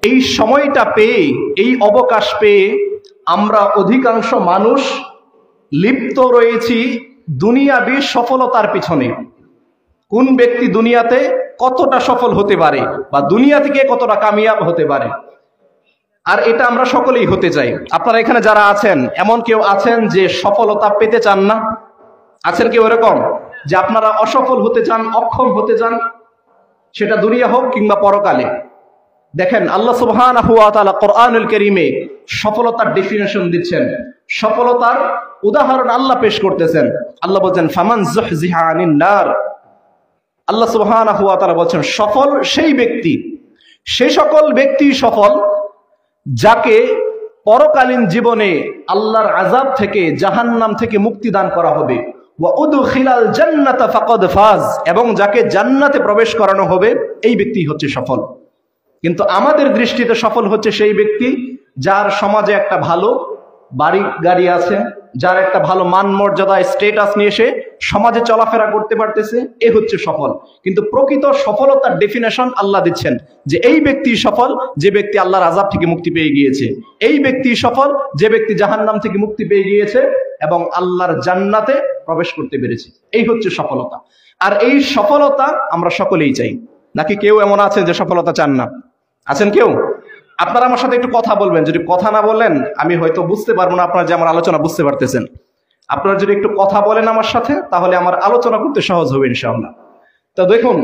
এই সময়টা পেয়ে, এই অবকাশ পেয়ে আমরা অধিকাংশ মানুষ লিপ্ত রয়েছি দুনিয়াবী সফলতার পিছনে। কোন ব্যক্তি দুনিয়াতে কতটা সফল হতে পারে বা দুনিয়া থেকে কতটা কামিয়াব হতে পারে, আর এটা আমরা সকলেই হতে চাই। আপনারা এখানে যারা আছেন, এমন কেউ আছেন যে সফলতা পেতে চান না? আছেন কেউ এরকম যে আপনারা অসফল হতে চান, অক্ষম হতে চান, সেটা দুনিয়া হোক কিংবা পরকালে? দেখেন, আল্লাহ সুবহানাহু ওয়া তাআলা কোরআনুল কারীমে সফলতার ডেফিনেশন দিচ্ছেন, সফলতার উদাহরণ আল্লাহ পেশ করতেছেন। আল্লাহ বলছেন ফামান যুহজিহা আনিন নার। আল্লাহ সুবহানাহু ওয়া তাআলা বলছেন সফল সেই ব্যক্তি, সেই সকল ব্যক্তি সফল যাকে পরকালীন জীবনে আল্লাহর আযাব থেকে, জাহান্নাম থেকে মুক্তি দান করা হবে। ওয়া উদখিলাল জান্নাতা ফাকাদ ফাজ, এবং যাকে জান্নাতে প্রবেশ করানো হবে, এই ব্যক্তি হচ্ছে সফল। কিন্তু আমাদের দৃষ্টিতে সফল হচ্ছে সেই ব্যক্তি যার সমাজে একটা ভালো বাড়ি গাড়ি আছে, যার একটা ভালো মান মর্যাদা স্ট্যাটাস নিয়ে সে সমাজে চলাফেরা করতে পারতেছে, এ হচ্ছে সফল। কিন্তু প্রকৃত সফলতার ডেফিনেশন আল্লাহ দিচ্ছেন যে এই ব্যক্তি সফল যে ব্যক্তি আল্লাহর আযাব থেকে মুক্তি পেয়ে গিয়েছে, এই ব্যক্তি সফল যে ব্যক্তি জাহান্নাম থেকে মুক্তি পেয়ে গিয়েছে এবং আল্লাহর জান্নাতে প্রবেশ করতে পেরেছে। এই হচ্ছে সফলতা। আর এই সফলতা আমরা সকলেই চাই। নাকি কেউ এমন আছেন যে সফলতা চান না? আছেন কেউ? আপনারা আমার সাথে একটু কথা বলবেন। যদি কথা না বলেন আমি হয়তো বুঝতে পারবো না আপনারা যে আমার আলোচনা বুঝতে পারতেছেন। আপনারা যদি একটু কথা বলেন আমার সাথে, তাহলে আমার আলোচনা করতে সহজ হবে ইনশাআল্লাহ। তো দেখুন,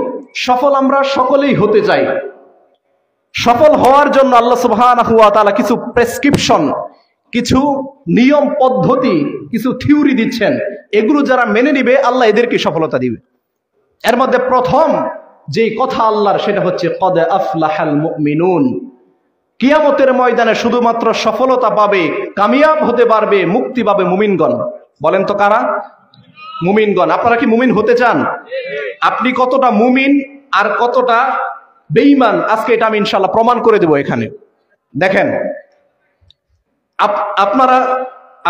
সফল আমরা সকলেই হতে চাই। সফল হওয়ার জন্য আল্লাহ সুবহানাহু ওয়া তাআলা কিছু প্রেসক্রিপশন, কিছু নিয়ম পদ্ধতি, কিছু থিওরি দিচ্ছেন। এগুলো যারা মেনে নিবে আল্লাহ এদেরকে সফলতা দিবে। এর মধ্যে প্রথম যে কথা আল্লাহর, সেটা হচ্ছে কদ আফলাহাল মুমিনুন। কিয়ামতের ময়দানে শুধুমাত্র সফলতা পাবে, কামিয়াব হতে পারবে, মুক্তি পাবে মুমিনগণ। বলেন তো কারা? মুমিনগণ। আপনারা কি মুমিন হতে চান? আপনি কতটা মুমিন আর কতটা বেঈমান, আজকে এটা আমি ইনশাআল্লাহ প্রমাণ করে দেব এখানে। দেখেন,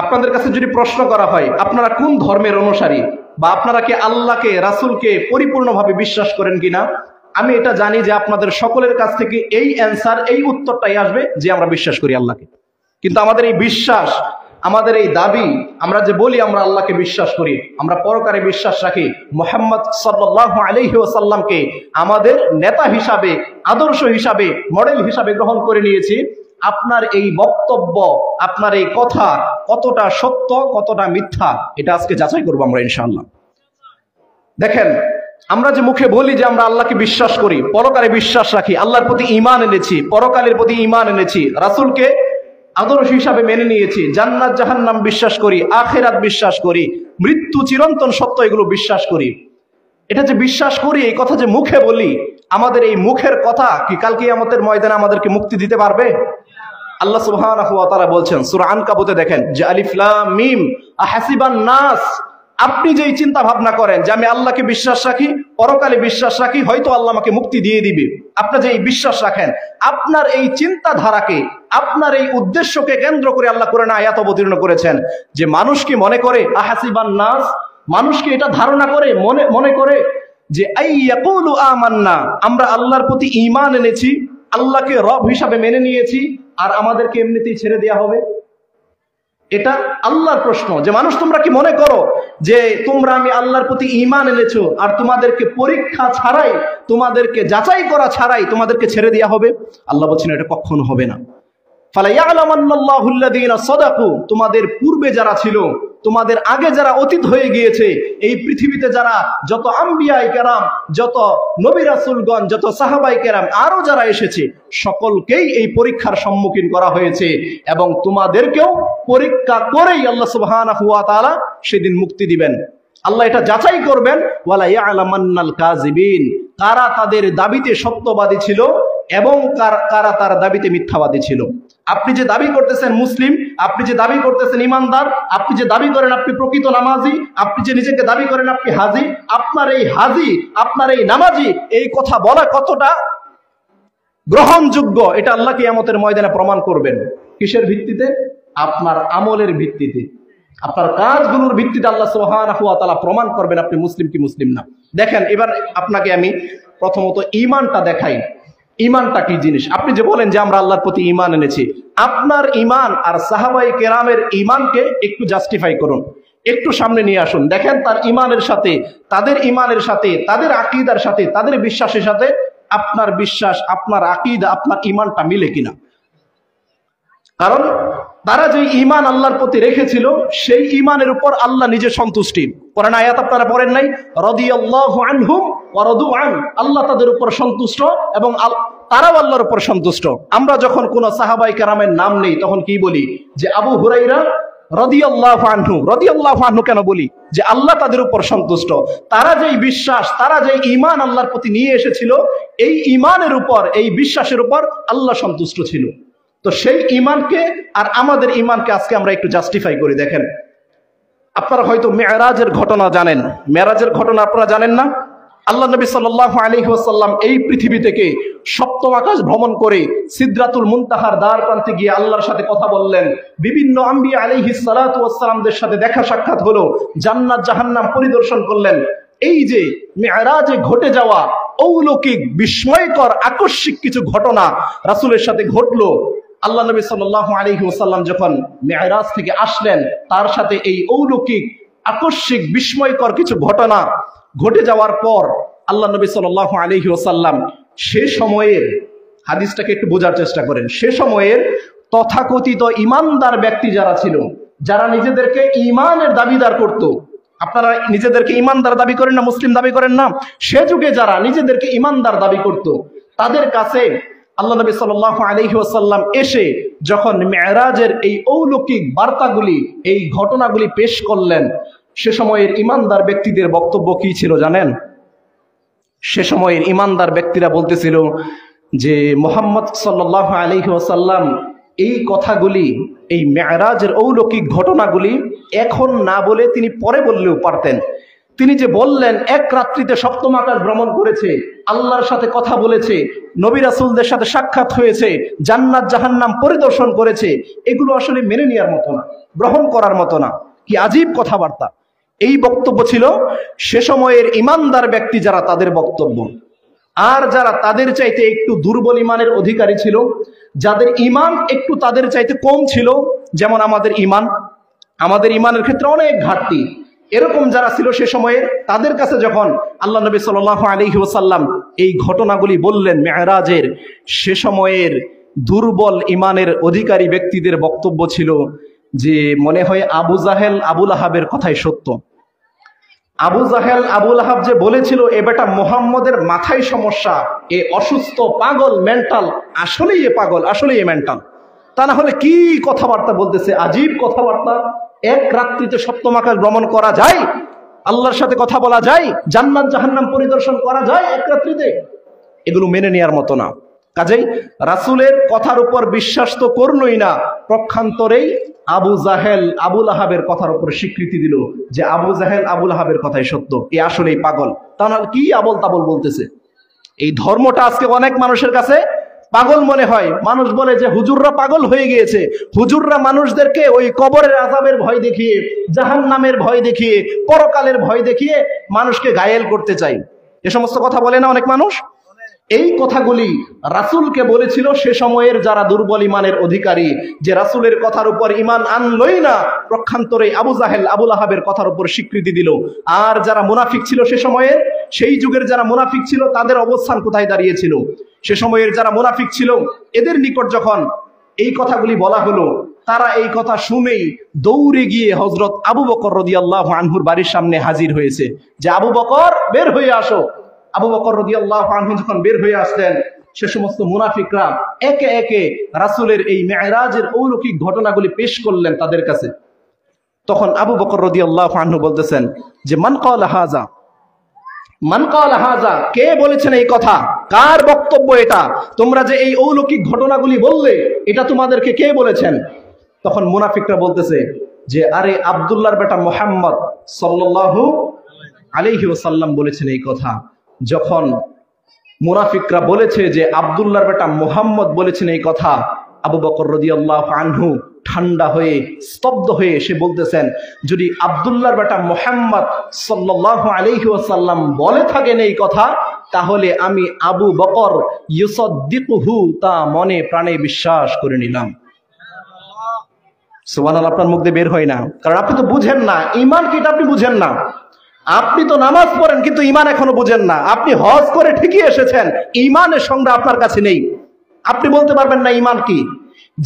আপনাদের কাছে যদি প্রশ্ন করা হয় আপনারা কোন ধর্মের অনুসারী, বা আপনারা কি আল্লাহকে, রাসূলকে পরিপূর্ণভাবে বিশ্বাস করেন কিনা, আমি এটা জানি যে আপনাদের সকলের কাছ থেকে এই অ্যান্সার, এই উত্তরটাই আসবে যে আমরা বিশ্বাস করি আল্লাহকে। কিন্তু আমাদের এই বিশ্বাস, আমাদের এই দাবি, আমরা যে বলি আমরা আল্লাহকে বিশ্বাস করি, আমরা পরকালে বিশ্বাস রাখি, মুহাম্মদ সাল্লাল্লাহু আলাইহি ওয়াসাল্লামকে আমাদের নেতা হিসাবে, আদর্শ হিসাবে, মডেল হিসাবে গ্রহণ করে নিয়েছি, আপনার এই বক্তব্য, আপনার এই কথা কতটা সত্য, কতটা মিথ্যা, এটা আজকে যাচাই করবো আমরা ইনশাআল্লাহ। দেখেন, আমরা যে মুখে বলি যে আমরা আল্লাহকে বিশ্বাস করি, পরকালে বিশ্বাস রাখি, আল্লাহর প্রতি ঈমান এনেছি, পরকালের প্রতি ঈমান এনেছি, রাসূলকে আদর্শ হিসাবে মেনে নিয়েছি, জান্নাত জাহান্নাম বিশ্বাস করি, আখিরাত বিশ্বাস করি, মৃত্যু চিরন্তন সত্য, এগুলো বিশ্বাস করি। এটা যে বিশ্বাস করি, এই কথা যে মুখে বলি, আমাদের এই মুখের কথা কি কাল কিয়ামতের ময়দানে আমাদেরকে মুক্তি দিতে পারবে? আল্লাহ সুবহানাহু ওয়া তাআলা বলছেন সূরা আনকাবুতে, দেখেন যে আলিফ লাম মিম আহাসিবান নাস। আপনি যেই চিন্তা ভাবনা করেন যে আমি আল্লাহকে বিশ্বাস রাখি, পরকালে বিশ্বাস রাখি, হয়তো আল্লাহ আমাকে মুক্তি দিয়ে দিবে, আপনি যে এই বিশ্বাস রাখেন, আপনার এই চিন্তাধারাকে, আপনার এই উদ্দেশ্যকে কেন্দ্র করে আল্লাহ কোরআনে আয়াত অবতীর্ণ করেছেন যে মানুষ কি মনে করে, আহাসিবান নাস, মানুষ কি এটা ধারণা করে, মনে করে যে আইয়াকুলু আমান্না, আমরা আল্লাহর প্রতি ঈমান এনেছি, আল্লাহকে রব হিসাবে মেনে নিয়েছি, আর আমাদেরকে এমনিতেই ছেড়ে দেওয়া হবে? এটা আল্লাহর প্রশ্ন যে মানুষ তোমরা কি মনে করো যে তোমরা, আমি আল্লাহর প্রতি ঈমান এনেছো আর তোমাদেরকে পরীক্ষা ছাড়াই, তোমাদেরকে যাচাই করা ছাড়াই তোমাদেরকে ছেড়ে দেওয়া হবে? আল্লাহ বলছেন এটা কখনো হবে না। ফালা ইয়ালামান্নাল্লাহু আল্লাযীনা সাদাকু, তোমাদের পূর্বে যারা ছিল, তোমাদের আগে যারা অতীত হয়ে গিয়েছে, এই পৃথিবীতে যারা যত আম্বিয়ায়ে কেরাম, যত নবী রাসূলগণ, যত সাহাবায়ে কেরাম, আরো যারা এসেছে, সকলকেই এই পরীক্ষার সম্মুখীন করা হয়েছে এবং তোমাদেরকেও পরীক্ষা করেই আল্লাহ সুবহানাহু ওয়া তাআলা সেদিন মুক্তি দিবেন। আল্লাহ এটা যাচাই করবেন, ওয়ালা ইয়ালামান্নাল কাযিবিন, কারা তাদের দাবিতে সত্যবাদী ছিল এবং কারা তার দাবিতে মিথ্যাবাদী ছিল। আপনি যে দাবি করতেছেন মুসলিম, আপনি যে দাবি করতেছেন ইমানদার, আপনি যে দাবি করেন আপনি প্রকৃত নামাজি, আপনি যে নিজেকে দাবি করেন আপনি হাজি, আপনার এই হাজি, আপনার এই নামাজি, এই কথা বলা কতটা গ্রহণযোগ্য, এটা আল্লাহ কিয়ামতের ময়দানে প্রমাণ করবেন। কিসের ভিত্তিতে? আপনার আমলের ভিত্তিতে, আপনার কাজগুলোর ভিত্তিতে আল্লাহ সুবহানাহু ওয়া তাআলা প্রমাণ করবেন আপনি মুসলিম কি মুসলিম না। দেখেন, এবার আপনাকে আমি প্রথমত ঈমানটা দেখাই। ইমানটা কি জিনিস? আপনি যে বলেন যে আমরা আল্লাহর প্রতি ইমান এনেছি, আপনার ইমান আর সাহাবায়ে কেরামের ইমানকে একটু জাস্টিফাই করুন, একটু সামনে নিয়ে আসুন। দেখেন তার ইমানের সাথে, তাদের ইমানের সাথে, তাদের আকীদার সাথে, তাদের বিশ্বাসের সাথে আপনার বিশ্বাস, আপনার আকীদা, আপনার ইমানটা মিলে কিনা। কারণ তারা যে ঈমান আল্লাহর প্রতি রেখেছিল সেই ঈমানের উপর আল্লাহ নিজে সন্তুষ্টি। কোরআন আয়াত আপনারা পড়েন নাই? রাদিয়াল্লাহু আনহুম ওয়া রাদু আন, আল্লাহ তাদের উপর সন্তুষ্ট এবং তারাও আল্লাহর উপর সন্তুষ্ট। আমরা যখন কোন সাহাবায়ে কেরামের নাম নেই তখন কি বলি? যে আবু হুরায়রা রাদিয়াল্লাহু আনহু। রাদিয়াল্লাহু আনহু কেন বলি? যে আল্লাহ তাদের উপর সন্তুষ্ট। তারা যেই বিশ্বাস, তারা যেই ঈমান আল্লাহর প্রতি নিয়ে এসেছিল, এই ঈমানের উপর, এই বিশ্বাসের উপর আল্লাহ সন্তুষ্ট ছিল। তো সেই ঈমানকে আর আমাদের ঈমানকে আজকে আমরা একটু জাস্টিফাই করি। দেখেন, আপনারা হয়তো মেরাজের ঘটনা জানেন। মেরাজের ঘটনা আপনারা জানেন না? আল্লাহ নবী সাল্লাল্লাহু আলাইহি ওয়াসাল্লাম এই পৃথিবী থেকে সপ্তম আকাশ ভ্রমণ করে সিদরাতুল মুনতাহার দ্বার প্রান্তে গিয়ে আল্লাহর সাথে কথা বললেন। বিভিন্ন আম্বিয়া আলাইহিস সালাতু ওয়াস সালামদের সাথে দেখা সাক্ষাৎ হলো, জান্নাত জাহান্নাম পরিদর্শন করলেন। এই যে মেরাজে ঘটে যাওয়া অলৌকিক, বিস্ময়কর, আকস্মিক কিছু ঘটনা রাসূলের সাথে ঘটলো। আল্লাহ নবী সাল্লাল্লাহু আলাইহি ওয়াসাল্লাম যখন মেরাজ থেকে আসলেন, তার সাথে এই অলৌকিক, আকস্মিক, বিস্ময়কর কিছু ঘটনা ঘটে যাওয়ার পর আল্লাহ নবী সাল্লাল্লাহু আলাইহি ওয়াসাল্লাম সে সময়ের, হাদিসটাকে একটু বোঝার চেষ্টা করেন, সে সময়ের তথাকথিত ঈমানদার ব্যক্তি যারা ছিল, যারা নিজেদেরকে ঈমানের দাবিদার করত। আপনারা নিজেদেরকে ঈমানদার দাবি করেন না, মুসলিম দাবি করেন না? সে যুগে যারা নিজেদেরকে ঈমানদার দাবি করত, তাদের কাছে আল্লাহ নবী সাল্লাল্লাহু আলাইহি ওয়াসাল্লাম এসে যখন মেরাজের এই অলৌকিক বার্তাগুলি, এই ঘটনাগুলি পেশ করলেন, সে সময়ের ঈমানদার ব্যক্তিদের বক্তব্য কি ছিল জানেন? সে সময়ের ঈমানদার ব্যক্তিরা বলতেছিল যে মুহাম্মদ সাল্লাল্লাহু আলাইহি ওয়াসাল্লাম এই কথাগুলি, এই মেরাজের অলৌকিক ঘটনাগুলি এখন না বলে তিনি পরে বললেও পারতেন। তিনি যে বললেন এক রাত্রিতে সপ্তম আকাশ ভ্রমণ করেছে, আল্লাহর সাথে কথা বলেছে, নবী রাসূলদের সাথে সাক্ষাৎ হয়েছে, জান্নাত জাহান্নাম পরিদর্শন করেছে, এগুলো আসলে মেনে নেওয়ার মতো না, গ্রহণ করার মতো না। কি আজীব কথাবার্তা! এই বক্তব্য ছিল সে সময়ের ঈমানদার ব্যক্তি যারা, তাদের বক্তব্য। আর যারা তাদের চাইতে একটু দুর্বল ঈমানের অধিকারী ছিল, যাদের ঈমান একটু তাদের চাইতে কম ছিল, যেমন আমাদের ঈমানের ক্ষেত্রে অনেক ঘাটতি, এরকম যারা ছিল সে সময়ের, তাদের কাছে যখন আল্লাহ নবী সাল্লাল্লাহু আলাইহি ওয়াসাল্লাম এই ঘটনাগুলি বললেন মেরাজের, সে সময়ের দুর্বল ঈমানের অধিকারী ব্যক্তিদের বক্তব্য ছিল যে মনে হয় আবু জাহেল আবু লাহাবের কথাই সত্য। আবু জাহেল আবু লাহাব যে বলেছিল এ বেটা মুহাম্মদের মাথায় সমস্যা, এ অসুস্থ, পাগল, মেন্টাল, আসলেই এ পাগল, আসলেই এ মেন্টাল, তা না হলে কি কথাবার্তা বলতেছে, আজীব কথাবার্তা। এক রাত্রিতে সপ্তম আকাশ ভ্রমণ করা যায়, আল্লাহর সাথে কথা বলা যায়, জান্নাত জাহান্নাম পরিদর্শন করা যায় এক রাত্রিতে, এগুলো মেনে নেওয়ার মতো না। কাজেই রাসূলের কথার উপর বিশ্বাস তো করলই না, পক্ষান্তরেই আবু জাহেল আবু লাহাবের কথার উপর স্বীকৃতি দিল যে আবু জাহেল আবু লাহাবের কথাই সত্য, এ আসলেই পাগল। তা না কি আবল তাবল বলতেছে। এই ধর্মটা আজকে অনেক মানুষের কাছে পাগল মনে হয়। মানুষ বলে যে হুজুররা পাগল হয়ে গিয়েছে, হুজুররা মানুষদেরকে ওই কবরের আযাবের ভয় দেখিয়ে, জাহান্নামের ভয় দেখিয়ে, পরকালের ভয় দেখিয়ে মানুষকে ঘায়েল করতে চায়। এ সমস্ত কথা বলে না অনেক মানুষ। এই কথাগুলি রাসূলকে বলেছিল সে সময়ের যারা দুর্বল ঈমানের অধিকারী, যে রাসূলের কথার উপর ঈমান আনলই না, পক্ষান্তরে আবু জাহেল আবু লাহাবের কথার উপর স্বীকৃতি দিল। আর যারা মুনাফিক ছিল সে সময়ের, সেই যুগের যারা মুনাফিক ছিল তাদের অবস্থান কোথায় দাঁড়িয়েছিল? সে সময়ের যারা মুনাফিক ছিল এদের নিকট যখন এই কথাগুলি বলা হলো, তারা এই কথা শুনেই দৌড়ে গিয়ে হযরত আবু বকর রাদিয়াল্লাহু আনহুর বাড়ির সামনে হাজির হয়েছে যে আবু বকর বের হয়ে আসো। আবু বকর রাদিয়াল্লাহু আনহু যখন বের হয়ে আসলেন, সে সমস্ত মুনাফিকরা একে একে রাসূলের এই মেরাজের অলৌকিক ঘটনাগুলি পেশ করলেন তাদের কাছে। তখন আবু বকর রাদিয়াল্লাহু আনহু বলতেছেন যে মান ক্বালা হাযা, মান ক্বালা হাযা, কে বলেছেন এই কথা, কার বক্তব্য এটা? তোমরা যে এই অলৌকিক ঘটনাগুলি বললে, এটা তোমাদেরকে কে বলেছেন? তখন মুনাফিকরা বলতেছে যে আরে আব্দুল্লাহর বেটা মুহাম্মদ সাল্লাল্লাহু আলাইহি ওয়াসাল্লাম বলেছেন এই কথা। যখন মুনাফিকরা বলেছে যে আব্দুল্লাহর বেটা মুহাম্মদ বলেছেন এই কথা, আবু বকর রাদিয়াল্লাহু আনহু ঠান্ডা হয়ে, স্তব্ধ হয়ে সে বলতেছেন, যদি আব্দুল্লাহর বেটা মুহাম্মদ সাল্লাল্লাহু আলাইহি ওয়াসাল্লাম বলে থাকেন এই কথা, তাহলে আমি আবু বকর ইউসাদ্দিকুহু তা মনে প্রাণে বিশ্বাস করে নিলাম। সুবহানাল্লাহ। আপনার মুখ দিয়ে বের হয় না, কারণ আপনি তো বুঝেন না ঈমান কি, এটা আপনি বুঝেন না। আপনি তো নামাজ পড়েন কিন্তু ঈমান এখনো বুঝেন না। আপনি হজ করে ঠিকই এসেছেন, ঈমানের সংজ্ঞা আপনার কাছে নেই। আপনি বলতে পারবেন না ঈমান কি।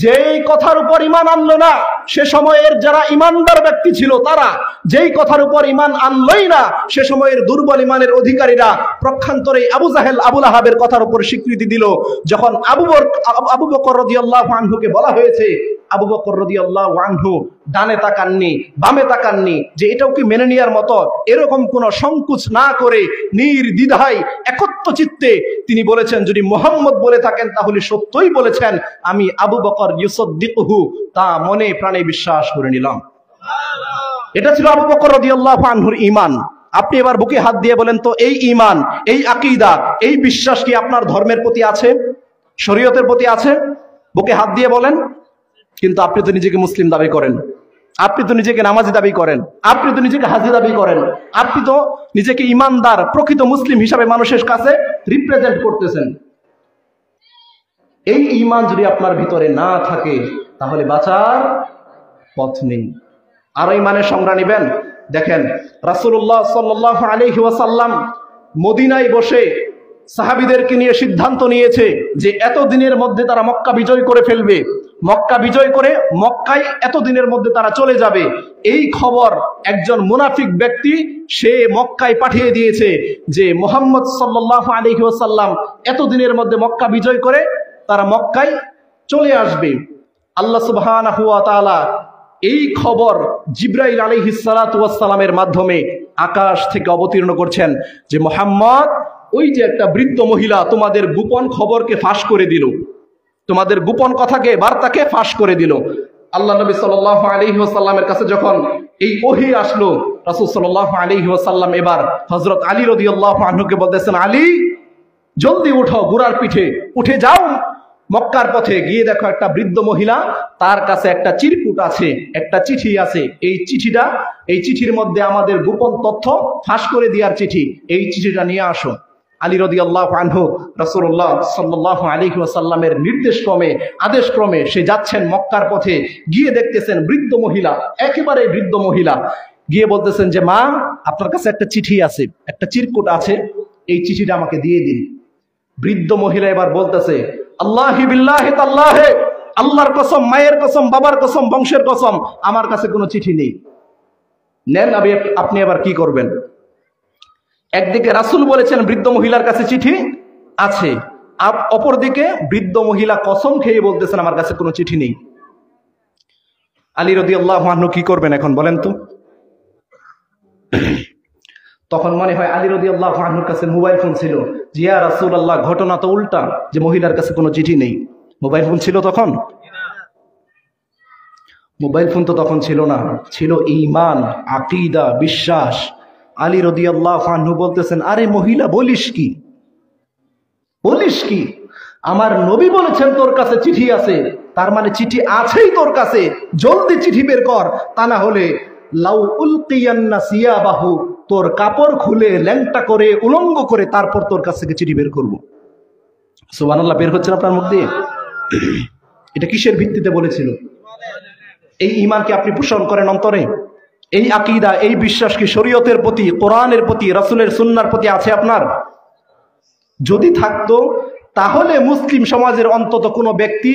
যেই কথার উপর ঈমান আনলো না সে সময়ের যারা ঈমানদার ব্যক্তি ছিল তারা, যেই কথার উপর ঈমান আনলই না সে সময়ের দুর্বল ঈমানের অধিকারীরা প্রক্ষান্তরে আবু জাহেল আবু লাহাবের কথার উপর স্বীকৃতি দিল। যখন আবু বকর রাদিয়াল্লাহু আনহুকে বলা হয়েছে, আবু বকর রাদিয়াল্লাহু আনহু ডানে তাকাননি বামে তাকাননি, যে এটাও কি মেনে নেওয়ার মতো, এরকম কোন সংকোচ না করে নির্দ্বিধায় একত্ব চিত্তে তিনি বলেছেন, যদি মুহাম্মদ বলে থাকেন তাহলে সত্যই বলেছেন, আমি আবু বকর ইউসাদ্দিকুহু তা মনে প্রাণে বিশ্বাস করে নিলাম। এটা ছিল আবু বকর রাদিয়াল্লাহু আনহুর ঈমান। আপনি এবার বুকে হাত দিয়ে বলেন তো, এই ঈমান, এই আকীদা, এই বিশ্বাস কি আপনার ধর্মের প্রতি আছে, শরীয়তের প্রতি আছে? বুকে হাত দিয়ে বলেন। কিন্তু আপনি তো নিজেকে মুসলিম দাবি করেন, আপনি তো নিজেকে নামাজি দাবি করেন, আপনি তো নিজেকে হাজি দাবি করেন, আপনি তো নিজেকে ইমানদার প্রকৃত মুসলিম হিসাবে মানুষের কাছে রিপ্রেজেন্ট করতেছেন। এই ঈমান যদি আপনার ভিতরে না থাকে তাহলে বাঁচার পথ নেই। আর ঈমানের সংজ্ঞা নেবেন। দেখেন রাসূলুল্লাহ সাল্লাল্লাহু আলাইহি ওয়াসাল্লাম মদিনায় বসে সাহাবীদেরকে নিয়ে সিদ্ধান্ত নিয়েছে যে এতদিনের মধ্যে তারা মক্কা বিজয় করে ফেলবে, মক্কা বিজয় করে মক্কায় এতদিনের মধ্যে তারা চলে যাবে। এই খবর একজন মুনাফিক ব্যক্তি সে মক্কায় পাঠিয়ে দিয়েছে যে মুহাম্মদ সাল্লাল্লাহু আলাইহি ওয়াসাল্লাম এতদিনের মধ্যে মক্কা বিজয় করে তারা মক্কায় চলে আসবে। আল্লাহ সুবহানাহু ওয়া তাআলা এই খবর জিবরাইল আলাইহিস সালাতু ওয়াস সালামের মাধ্যমে আকাশ থেকে অবতীর্ণ করছেন যে মুহাম্মদ, ওই যে একটা বৃদ্ধ মহিলা তোমাদের গোপন খবরকে ফাঁস করে দিল, তোমাদের গোপন কথাকে বার্তাকে ফাঁস করে দিল। আল্লাহ নবী সাল্লাল্লাহু আলাইহি ওয়াসাল্লামের কাছে যখন এই ওহী আসলো, রাসূল সাল্লাল্লাহু আলাইহি ওয়াসাল্লাম এবার হযরত আলী রাদিয়াল্লাহু আনহুকে বলতেছেন, আলী জলদি উঠো, ঘোড়ার পিঠে উঠে যাও মক্কার পথে গিয়ে দেখো একটা বৃদ্ধ মহিলা, তার কাছে একটা চিরকুট আছে, একটা চিঠি আছে। এই চিঠির মধ্যে আমাদের গোপন তথ্য ফাঁস করে দেওয়ার চিঠি, এই চিঠিটা নিয়ে আসো। আলী রাদিয়াল্লাহু আনহু রাসূলুল্লাহ সাল্লাল্লাহু আলাইহি ওয়াসাল্লামের নির্দেশ ক্রমে আদেশ ক্রমে সে যাচ্ছেন মক্কার পথে, গিয়ে দেখতেছেন বৃদ্ধ মহিলা, একেবারে বৃদ্ধ মহিলা, গিয়ে বলতেছেন যে মা, আপনার কাছে একটা চিঠি আছে, একটা চিরকুট আছে, এই চিঠিটা আমাকে দিয়ে দিন। বৃদ্ধ মহিলা এবার বলতেছে, আল্লাহি বিল্লাহি তাল্লাহি, আল্লাহর কসম, মায়ের কসম, বাবার কসম, বংশের কসম, আমার কাছে কোনো চিঠি নেই। নেন, আপনি এবার কি করবেন? একদিকে রাসূল বলেছেন বৃদ্ধ মহিলার কাছে চিঠি আছে, অপরদিকে বৃদ্ধ মহিলা কসম খেয়ে বলতেছেন আমার কাছে কোনো চিঠি নেই। আলী রাদিয়াল্লাহু আনহু কি করবেন এখন বলেন তো? তখন মনে হয় আলী রাদিয়াল্লাহু আনহুর কাছে মোবাইল ফোন ছিল। জিয়া রাসূলুল্লাহ, ঘটনা তো উল্টা, যে মহিলার কাছে কোনো চিঠি নেই। মোবাইল ফোন ছিল তখন? মোবাইল ফোন তো তখন ছিল না, ছিল ঈমান, আকীদা, বিশ্বাস। আলী রাদিয়াল্লাহু আনহু বলতেছেন, আরে মহিলা বলিস কি, বলিস কি? আমার নবী বলেছেন তোর কাছে চিঠি আছে, তার মানে চিঠি আছেই তোর কাছে, জলদি চিঠি বের কর, তা না হলে লাউ উলকিয়ান্না সিয়াবাহু, তোর কাপড় খুলে ল্যাংটা করে উলঙ্গ করে তারপর তোর কাছ থেকে চিঠি বের করব। সুবহানাল্লাহ। বের হচ্ছে আপনার মুখ দিয়ে? এটা কিসের ভিত্তিতে বলেছিল? এই ঈমানকে আপনি পোষণ করেন অন্তরে? এই আকীদা, এই বিশ্বাস কি শরীয়তের প্রতি, কোরআনের প্রতি, রাসূলের সুন্নাহর প্রতি আছে আপনার? যদি থাকতো তাহলে মুসলিম সমাজের অন্তত কোনো ব্যক্তি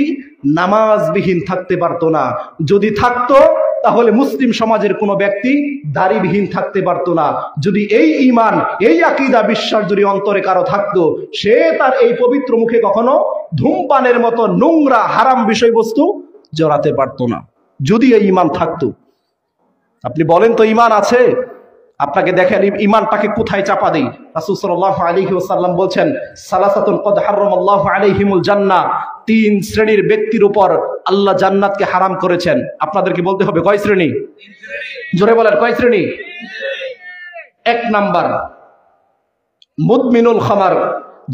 নামাজবিহীন থাকতে পারতো না। যদি থাকতো তাহলে মুসলিম সমাজের কোনো ব্যক্তি দাড়িবিহীন থাকতে পারতো না। যদি এই ঈমান, এই আকীদা, বিশ্বাস যদি অন্তরে কারো থাকতো, সে তার এই পবিত্র মুখে কখনো ধূমপানের মতো নোংরা হারাম বিষয়বস্তু জড়াতে পারতো না, যদি এই ঈমান থাকতো। আপনি বলেন তো ঈমান আছে? আপনাকে দেখেন ঈমানটাকে কোথায় চাপা দেই। রাসূল সাল্লাল্লাহু আলাইহি ওয়াসাল্লাম বলছেন, সালাসাতুন কদ হারামাল্লাহু আলাইহিমুল জান্নাহ, তিন শ্রেণীর ব্যক্তির উপর আল্লাহ জান্নাতকে হারাম করেছেন। আপনাদেরকে বলতে হবে কয় শ্রেণী? জোরে বলেন, কয় শ্রেণী? এক নাম্বার, মুদমিনুল খামার,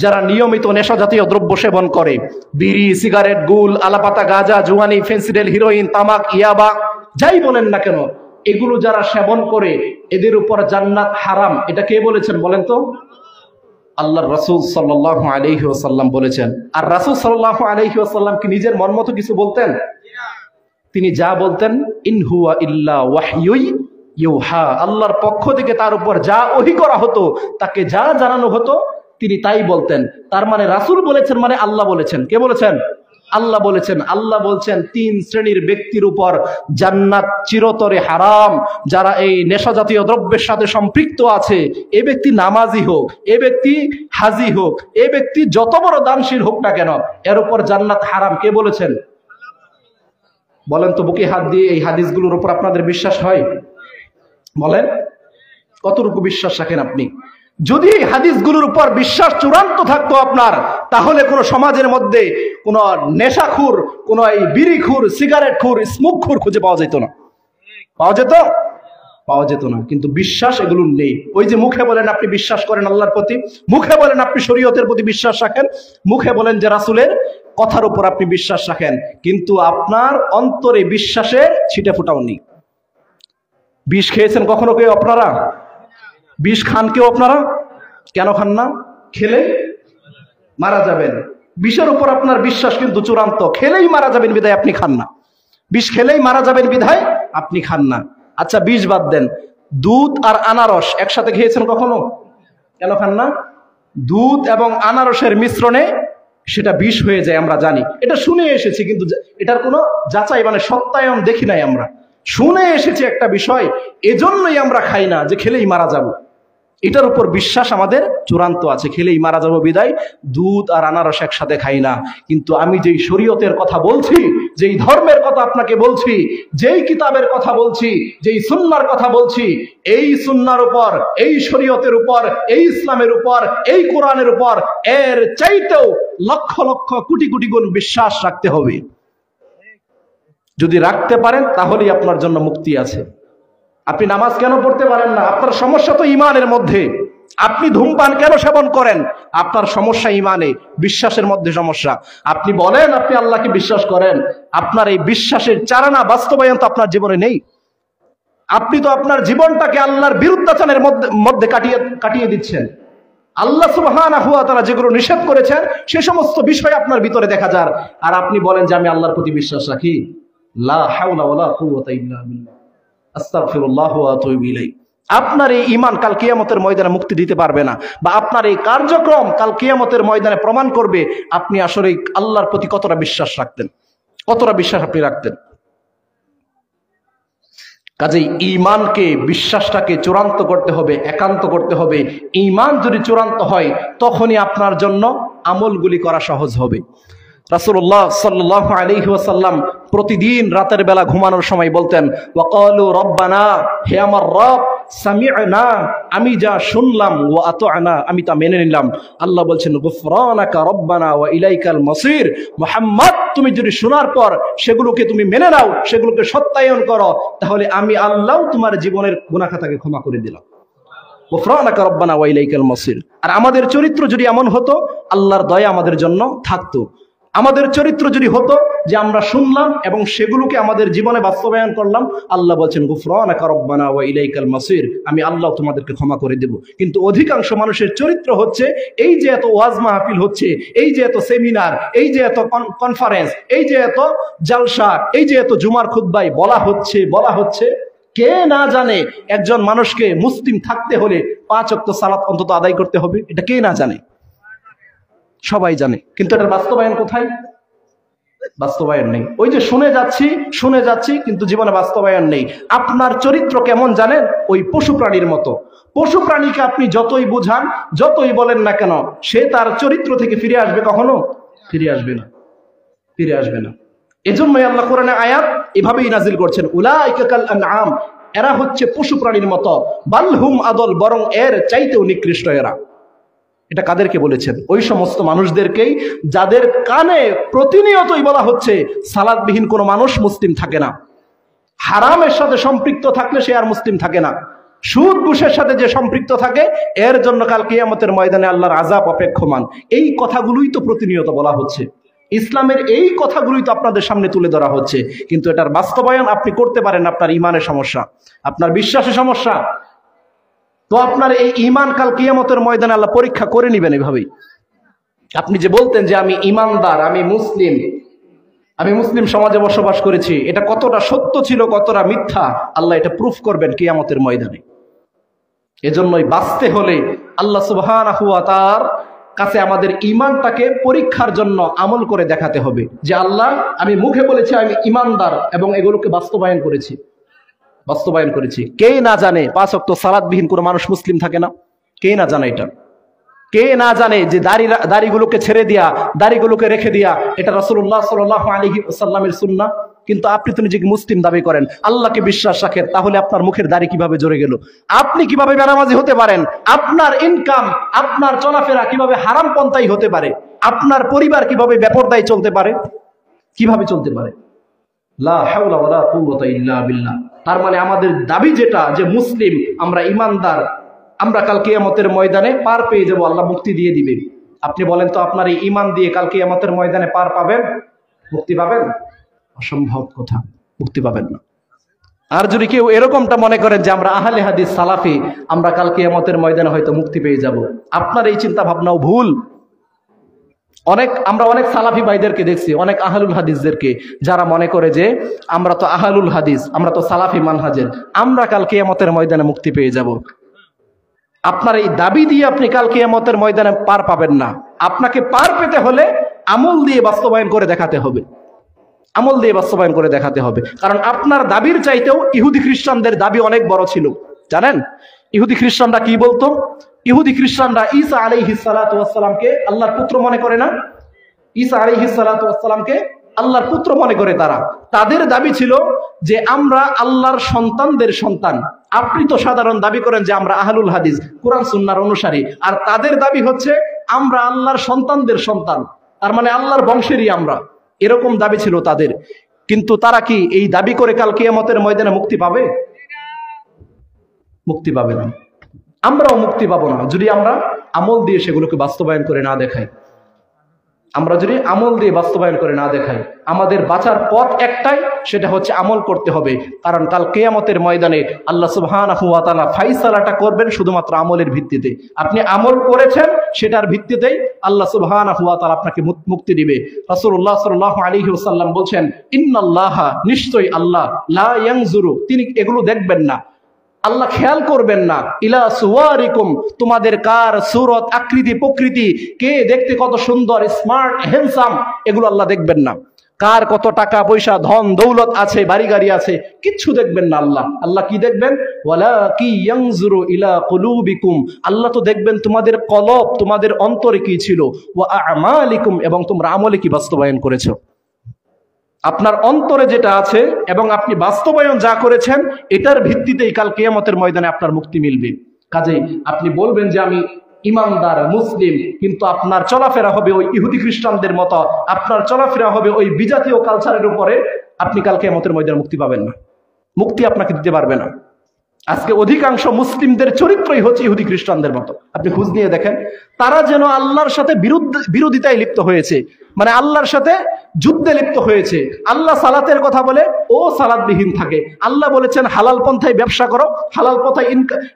যারা নিয়মিত নেশা জাতীয় দ্রব্য সেবন করে, বিড়ি, সিগারেট, গুল, আলাপাতা, গাঁজা, জুয়ানি, ফেন্সিডেল, হিরোইন, তামাক, ইয়াবা, যাই বলেন না কেন, এগুলো যারা সেবন করে এদের উপর জান্নাত হারাম। এটা কে বলেছেন বলেন তো? আল্লাহর রাসূল সাল্লাল্লাহু আলাইহি ওয়াসাল্লাম বলেছেন। আর রাসূল সাল্লাল্লাহু আলাইহি ওয়াসাল্লাম কি নিজের মন মতো কিছু বলতেন? তিনি যা বলতেন, ইন হুয়া ইল্লা ওয়াহয়ুই ইউহা, আল্লাহর পক্ষ থেকে তার উপর যা ওহী করা হতো, তাকে যা জানানো হতো তিনি তাই বলতেন। তার মানে রাসূল বলেছেন মানে আল্লাহ বলেছেন। কে বলেছেন? আল্লাহ বলেছেন। আল্লাহ বলছেন 3 শ্রেণীর ব্যক্তির উপর জান্নাত চিরতরে হারাম। যারা এই নেশা জাতীয় দ্রব্যের সাথে সম্পৃক্ত আছে, এ ব্যক্তি নামাজি হোক, এ ব্যক্তি হাজি হোক, এ ব্যক্তি যত বড় দানশীল হোক না কেন, এর উপর জান্নাত হারাম। কে বলেছেন? বলেন তো বুকে হাত দিয়ে, এই হাদিসগুলোর উপর আপনাদের বিশ্বাস হয়? বলেন কতটুকু বিশ্বাস রাখেন আপনি? যদি এই হাদিসগুলোর উপর বিশ্বাস চূড়ান্ত থাকতো আপনার, তাহলে কোন সমাজের মধ্যে কোন নেশাখোর, কোন এই বিড়িখোর, সিগারেটখোর, স্মোকখোর খুঁজে পাওয়া যেত না। পাওয়া যেত? পাওয়া যেত না। কিন্তু বিশ্বাস এগুলো নেই। ওই যে মুখে বলেন আপনি বিশ্বাস করেন আল্লাহর প্রতি, মুখে বলেন আপনি শরীয়তের প্রতি বিশ্বাস রাখেন, মুখে বলেন যে রাসূলের কথার উপর আপনি বিশ্বাস রাখেন, কিন্তু আপনার অন্তরে বিশ্বাসের ছিটে ফোঁটাও নেই। বিষ খেয়েছেন কখনো কেউ আপনারা? বিষ খান কেউ আপনারা? কেন খান না? খেলে মারা যাবেন। বিষের উপর আপনার বিশ্বাস কিন্তু চূড়ান্ত। খেলেই মারা যাবেন বিধায় আপনি খান না। বিষ খেলেই মারা যাবেন বিধায় আপনি খান না। আচ্ছা বিষ বাদ দেন, দুধ আর আনারস একসাথে খেয়েছেন কখনো? কেন খান না? দুধ এবং আনারসের মিশ্রণে সেটা বিষ হয়ে যায়, আমরা জানি। এটা শুনে এসেছি, কিন্তু এটার কোনো যাচাই মানে সত্যায়ন দেখি নাই। আমরা শুনে এসেছি একটা বিষয়, এজন্যই আমরা খাই না যে খেলেই মারা যাব। এটার উপর বিশ্বাস আমাদের চূড়ান্ত আছে, খেলেই মারা যাব বিদায় দুধ আর আনারস একসাথে খাই না। কিন্তু আমি যেই শরীয়তের কথা বলছি, যেই ধর্মের কথা আপনাকে বলছি, যেই কিতাবের কথা বলছি, যেই সুন্নাহর কথা বলছি, এই সুন্নাহর উপর, এই শরীয়তের উপর, এই ইসলামের উপর, এই কোরআনের উপর এর চাইতেও লক্ষ লক্ষ কোটি কোটি গুণ বিশ্বাস রাখতে হবে। যদি রাখতে পারেন তাহলেই আপনার জন্য মুক্তি আছে। আপনি নামাজ কেন পড়তে পারেন না? আপনার সমস্যা তো ঈমানের মধ্যে। আপনি ধূমপান কেন সেবন করেন? আপনার সমস্যা ঈমানে, বিশ্বাসের মধ্যে সমস্যা। আপনি বলেন আপনি আল্লাহকে বিশ্বাস করেন, আপনার এই বিশ্বাসের চারানা বাস্তবায়ন তো আপনার জীবনে নেই। আপনি তো আপনার জীবনটাকে আল্লাহর বিরুদ্ধাচরণের মধ্যে কাটিয়ে দিচ্ছেন। আল্লাহ সুবহানাহু ওয়া তাআলা যেগুলো নিষেধ করেছেন সে সমস্ত বিষয় আপনার ভিতরে দেখা যায়, আর আপনি বলেন যে আমি আল্লাহর প্রতি বিশ্বাস রাখি। লা হাওলা ওয়ালা কুওয়াতা ইল্লা বিল্লাহ, আস্তাগফিরুল্লাহ ওয়া আতুবু ইলাইহি। আপনার এই ঈমান কাল কিয়ামতের ময়দানে মুক্তি দিতে পারবে না, বা আপনার এই কার্যক্রম কাল কিয়ামতের ময়দানে প্রমাণ করবে আপনি আসলে আল্লাহর প্রতি কতটা বিশ্বাস রাখতেন, কতটা বিশ্বাস আপনি রাখতেন। কাজেই ঈমানকে, বিশ্বাসটাকে চূড়ান্ত করতে হবে, একান্ত করতে হবে। ঈমান যদি চূড়ান্ত হয় তখনই আপনার জন্য আমলগুলি করা সহজ হবে। রাসূলুল্লাহ সাল্লাল্লাহু আলাইহি ওয়াসাল্লাম প্রতিদিন রাতের বেলা ঘুমানোর সময় বলতেন, ওয়াকালু রব্বানা, হে আমার রব, সামি'না, আমি যা শুনলাম, ওয়া আতা'না, আমি তা মেনে নিলাম। আল্লাহ বলছেন গুফরানাকা রব্বানা ওয়া ইলাইকাল মাসির, মুহাম্মদ তুমি যদি শোনার পর সেগুলোকে তুমি মেনে নাও, সেগুলোকে সত্যায়ন করো, তাহলে আমি আল্লাহ তোমার জীবনের গুনাহ খাতাকে ক্ষমা করে দিলাম। গুফরানাকা রব্বানা ওয়া ইলাইকাল মাসির। আর আমাদের চরিত্র যদি এমন হতো, আল্লাহর দয়া আমাদের জন্য থাকতো। আমাদের চরিত্র যদি হতো যে আমরা শুনলাম এবং সেগুলোকে আমাদের জীবনে বাস্তবায়ন করলাম, আল্লাহ বলছেন গুফরানাকা রব্বানা ওয়া ইলাইকাল মাসির, আমি আল্লাহ তোমাদেরকে ক্ষমা করে দেব। কিন্তু অধিকাংশ মানুষের চরিত্র হচ্ছে এই যে এত ওয়াজ মাহফিল হচ্ছে, এই যে এত সেমিনার, এই যে এত কনফারেন্স, এই যে এত জালসা, এই যে এত জুমার খুতবায় বলা হচ্ছে, কে না জানে একজন মানুষকে মুসলিম থাকতে হলে 5 ওয়াক্ত সালাত অন্তত আদায় করতে হবে? এটা কে না জানে? সবাই জানে, কিন্তু এটার বাস্তবায়ন কোথায়? বাস্তবায়ন নেই। ওই যে শুনে যাচ্ছি কিন্তু জীবনে বাস্তবায়ন নেই। আপনার চরিত্র কেমন জানেন? ওই পশু প্রাণীর মতো। পশু প্রাণীকে আপনি যতই বুঝান, যতই বলেন না কেন, সে তার চরিত্র থেকে ফিরে আসবে কখনো? ফিরে আসবে না। এজন্যই আল্লাহ কোরআনে আয়াত এভাবেই নাজিল করছেন, উলাইকা কাল আনআম, এরা হচ্ছে পশু প্রাণীর মতো, বালহুম আদল, বরং এর চাইতেও নিকৃষ্ট এরা। এটা কাদেরকে বলেছেন? ওই সমস্ত মানুষদেরকেই যাদের কানে প্রতিনিয়তই বলা হচ্ছে সালাতবিহীন কোনো মানুষ মুসলিম থাকে না, হারামের সাথে সম্পৃক্ত থাকলে সে আর মুসলিম থাকে না, সুদ ঘুষের সাথে যে সম্পৃক্ত থাকে এর জন্য কাল কিয়ামতের ময়দানে আল্লাহর আযাব অপেক্ষমান। এই কথাগুলোই তো প্রতিনিয়ত বলা হচ্ছে, ইসলামের এই কথাগুলোই তো আপনাদের সামনে তুলে ধরা হচ্ছে, কিন্তু এটার বাস্তবায়ন আপনি করতে পারেন। আপনার ঈমানের সমস্যা, আপনার বিশ্বাসের সমস্যা। তো আপনার এই ঈমান কাল কিয়ামতের ময়দানে আল্লাহ পরীক্ষা করে নেবেন এভাবেই। আপনি যে বলতেন যে আমি ঈমানদার, আমি মুসলিম সমাজে বসবাস করেছি, এটা কতটা সত্য ছিল কতটা মিথ্যা আল্লাহ এটা প্রুফ করবেন কিয়ামতের ময়দানে। এজন্যই বাঁচতে হলে আল্লাহ সুবহানাহু ওয়া তাআলার কাছে আমাদের ঈমানটাকে পরীক্ষার জন্য আমল করে দেখাতে হবে যে আল্লাহ আমি মুখে বলেছি আমি ঈমানদার এবং এগুলোকে বাস্তবায়ন করেছি। কে না জানে 5 ওয়াক্ত সালাতবিহীন কোনো মানুষ মুসলিম থাকে না? কে না জানে এটা? কে না জানে যে দাড়িগুলোকে ছেড়ে দিয়া, দাড়িগুলোকে রেখে দিয়া এটা রাসূলুল্লাহ সাল্লাল্লাহু আলাইহি ওয়াসাল্লামের সুন্নাহ? কিন্তু আপনি তো নিজেকে মুসলিম দাবি করেন, আল্লাহকে বিশ্বাস রাখেন, তাহলে আপনার মুখের দাড়ি কিভাবে জড়ে গেল? আপনি কিভাবে বেনামাজি হতে পারেন? আপনার ইনকাম, আপনার চলাফেরা কিভাবে হারাম পন্থাই হতে পারে? আপনার পরিবার কিভাবে বেপরদায় চলতে পারে? কিভাবে চলতে পারে? লা হাওলা ওয়ালা কুওয়াতা ইল্লা বিল্লাহ। তার মানে আমাদের দাবি যেটা যে মুসলিম, আমরা ঈমানদার, আমরা কাল কিয়ামতের ময়দানে পার পেয়ে যাব, আল্লাহ মুক্তি দিয়ে দিবেন। আপনি বলেন তো আপনার এই ঈমান দিয়ে কাল কিয়ামতের ময়দানে পার পাবেন, মুক্তি পাবেন? অসম্ভব কথা, মুক্তি পাবেন না। আর যদি কেউ এরকমটা মনে করেন যে আমরা আহলে হাদিস সালাফি, আমরা কাল কিয়ামতের ময়দানে হয়তো মুক্তি পেয়ে যাব, আপনার এই চিন্তা ভাবনাও ভুল। আমরা অনেক সালাফি ভাইদেরকে দেখছি, অনেক আহলুল হাদিসদেরকে, যারা মনে করে যে আমরা তো আহলুল হাদিস, আমরা তো সালাফি মানহাজের, আমরা কাল কিয়ামতের ময়দানে মুক্তি পেয়ে যাব। আপনার এই দাবি দিয়ে আপনি কাল কিয়ামতের ময়দানে পার পাবেন না। আপনাকে পার পেতে হলে আমল দিয়ে বাস্তবায়ন করে দেখাতে হবে, কারণ আপনার দাবির চাইতেও ইহুদি খ্রিস্টানদের দাবি অনেক বড় ছিল। জানেন ইহুদি খ্রিস্টানরা কি বলতো? ইহুদি খ্রিস্টানরা ঈসা আলাইহিস সালাতু ওয়াস সালামকে আল্লাহর পুত্র মনে করে না? ঈসা আলাইহিস সালাতু ওয়াস সালামকে আল্লাহর পুত্র মনে করে তারা। তাদের দাবি ছিল যে আমরা আল্লাহর সন্তানদের সন্তান। আপনি তো সাধারণ দাবি করেন যে আমরা আহলুল হাদিস, কোরআন সুন্নাহর অনুসারী, আর তাদের দাবি হচ্ছে আমরা আল্লাহর সন্তানদের সন্তান, তার মানে আল্লাহর বংশেরই আমরা। এরকম দাবি ছিল তাদের। কিন্তু তারা কি এই দাবি করে কাল কিয়ামতের ময়দানে মুক্তি পাবে? মুক্তি পাবে না। আমরাও মুক্তি পাবো না যদি আমরা আমল দিয়ে সেগুলোকে বাস্তবায়ন করে না দেখাই। আমাদের বাঁচার পথ একটাই, সেটা হচ্ছে আমল করতে হবে। কারণ কাল কিয়ামতের ময়দানে আল্লাহ সুবহানাহু ওয়া তাআলা ফায়সালাটা করবেন শুধুমাত্র আমলের ভিত্তিতে। আপনি আমল করেছেন, সেটার ভিত্তিতেই আল্লাহ সুবহানাহু ওয়া তাআলা আপনাকে মুক্তি দিবে। রাসূলুল্লাহ সাল্লাল্লাহু আলাইহি ওয়াসাল্লাম বলছেন, ইন্নাল্লাহা, নিশ্চয়ই আল্লাহ, লা ইয়ানজুরু, তিনি এগুলো দেখবেন না, আল্লাহ খেয়াল করবেন না, ইলা সুওয়ারিকুম, তোমাদের কার সুরত, আকৃতি, প্রকৃতি, কে দেখতে কত সুন্দর, স্মার্ট, হ্যান্ডসাম, এগুলো আল্লাহ দেখবেন না। কার কত টাকা পয়সা, ধন দৌলত আছে, বাড়ি গাড়ি আছে, কিচ্ছু দেখবেন না আল্লাহ। আল্লাহ কি দেখবেন? ওয়ালাকি ইয়ানজুরু ইলা কুলুবিকুম, আল্লাহ তো দেখবেন তোমাদের কলব, তোমাদের অন্তরে কি ছিল, ওয়া আমালিকুম, এবং তোমরা আমলে কি বাস্তবায়ন করেছো। আপনার অন্তরে যেটা আছে এবং আপনি বাস্তবায়ন যা করেছেন, এটার ভিত্তিতেই কাল কিয়ামতের ময়দানে আপনার মুক্তি মিলবে। কাজেই আপনি বলবেন যে আমি ইমানদার মুসলিম, কিন্তু আপনার চলাফেরা হবে ওই ইহুদি খ্রিস্টানদের মতো, আপনার চলাফেরা হবে ওই বিজাতীয় কালচারের উপরে, আপনি কাল কিয়ামতের ময়দানে মুক্তি পাবেন না, মুক্তি আপনাকে দিতে পারবে না। আজকে অধিকাংশ মুসলিমদের চরিত্রই হচ্ছে ইহুদি খ্রিস্টানদের মতো। আপনি খোঁজ নিয়ে দেখেন, তারা যেন আল্লাহর সাথে বিরোধিতায় লিপ্ত হয়েছে, মানে আল্লাহর সাথে যুদ্ধে লিপ্ত হয়েছে। আল্লাহ সালাতের কথা বলে, ও সালাতবিহীন থাকে। আল্লাহ বলেছেন হালাল পন্থায় ব্যবসা করো, হালাল পন্থায়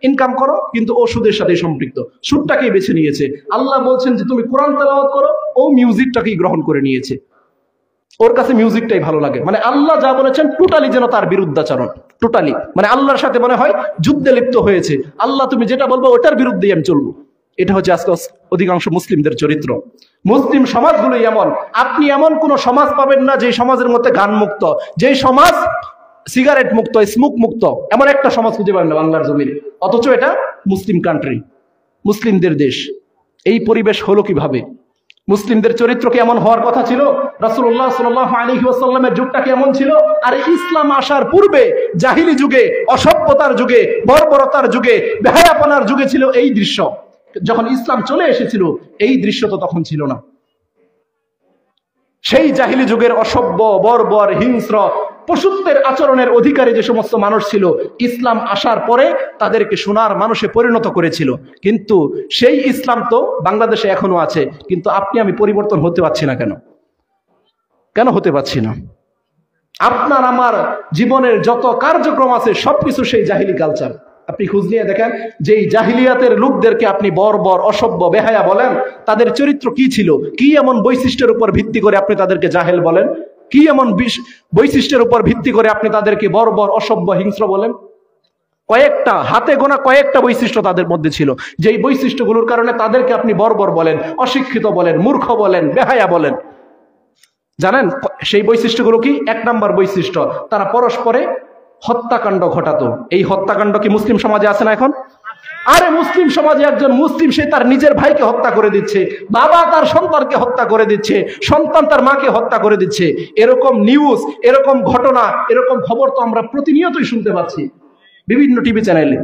ইনকাম করো, কিন্তু ও সুদের সাথে সম্পৃক্ত, সুদটাকেই বেছে নিয়েছে। আল্লাহ বলছেন যে তুমি কোরআন তেলাওয়াত করো, ও মিউজিকটাকেই গ্রহণ করে নিয়েছে, ওর কাছে মিউজিকটাই ভালো লাগে। মানে আল্লাহ যা বলেছেন টোটালি যেন তার বিরুদ্ধাচরণ, টোটালি মানে আল্লাহর সাথে মনে হয় যুদ্ধে লিপ্ত হয়েছে। আল্লাহ তুমি যেটা বলবো ওটার বিরুদ্ধেই আমি চলবো। এটা হচ্ছে আজকে অধিকাংশ মুসলিমদের চরিত্র। মুসলিম সমাজগুলোই এমন। আপনি এমন কোন সমাজ পাবেন না যে সমাজের মধ্যে গান মুক্ত, যে সমাজ সিগারেট মুক্ত, স্মোক মুক্ত, এমন একটা সমাজ খুঁজে পাবেন না বাংলার জমিনে। অথচ এটা মুসলিম কান্ট্রি, মুসলিমদের দেশ। এই পরিবেশ হলো কিভাবে? মুসলিমদের চরিত্র কি এমন হওয়ার কথা ছিল? রাসূলুল্লাহ সাল্লাল্লাহু আলাইহি ওয়াসাল্লামের যুগটা কেমন ছিল? আর ইসলাম আসার পূর্বে জাহিলি যুগে, অসভ্যতার যুগে, বর্বরতার যুগে, বেহায়াপনার যুগে ছিল এই দৃশ্য। যখন ইসলাম চলে এসেছিল এই দৃশ্য তো তখন ছিল না। সেই জাহিলি যুগের অসভ্য, বর্বর, হিংস্র, পশুত্বের আচরণের অধিকারী যে সমস্ত মানুষ ছিল, ইসলাম আসার পরে তাদেরকে সোনার মানুষে পরিণত করেছিল। কিন্তু সেই ইসলাম তো বাংলাদেশে এখনো আছে, কিন্তু আপনি আমি পরিবর্তন হতে পারছি না। কেন হতে পারছি না? আপনার আমার জীবনের যত কার্যক্রম আছে সবকিছু সেই জাহিলি কালচার। আপনি খোঁজ নিয়ে দেখেন যে এই জাহিলিয়াতের লোকদেরকে আপনি বর্বর, অসভ্য, বেহায়া বলেন, তাদের চরিত্র কি ছিল? কি এমন বৈশিষ্ট্যের উপর ভিত্তি করে আপনি তাদেরকে জাহেল বলেন? কি এমন বৈশিষ্ট্যের উপর ভিত্তি করে আপনি তাদেরকে বর্বর, অসভ্য, হিংস্র বলেন? কয়েকটা, হাতে গোনা কয়েকটা বৈশিষ্ট্য তাদের মধ্যে ছিল, যেই বৈশিষ্ট্যগুলোর কারণে তাদেরকে আপনি বর্বর বলেন, অশিক্ষিত বলেন, মূর্খ বলেন, বেহায়া বলেন। জানেন সেই বৈশিষ্ট্যগুলো কি? 1 নম্বর বৈশিষ্ট্য, তারা পরস্পরে হত্যাকাণ্ড ঘটাতো। এই হত্যাকাণ্ড কি মুসলিম সমাজে আছে না এখন? আরে মুসলিম সমাজে একজন মুসলিম সে তার নিজের ভাইকে হত্যা করে দিচ্ছে, বাবা তার সন্তানকে হত্যা করে দিচ্ছে, সন্তান তার মাকে হত্যা করে দিচ্ছে। এরকম নিউজ, এরকম ঘটনা, এরকম খবর তো আমরা প্রতিনিয়তই শুনতে পাচ্ছি বিভিন্ন টিভি চ্যানেলে।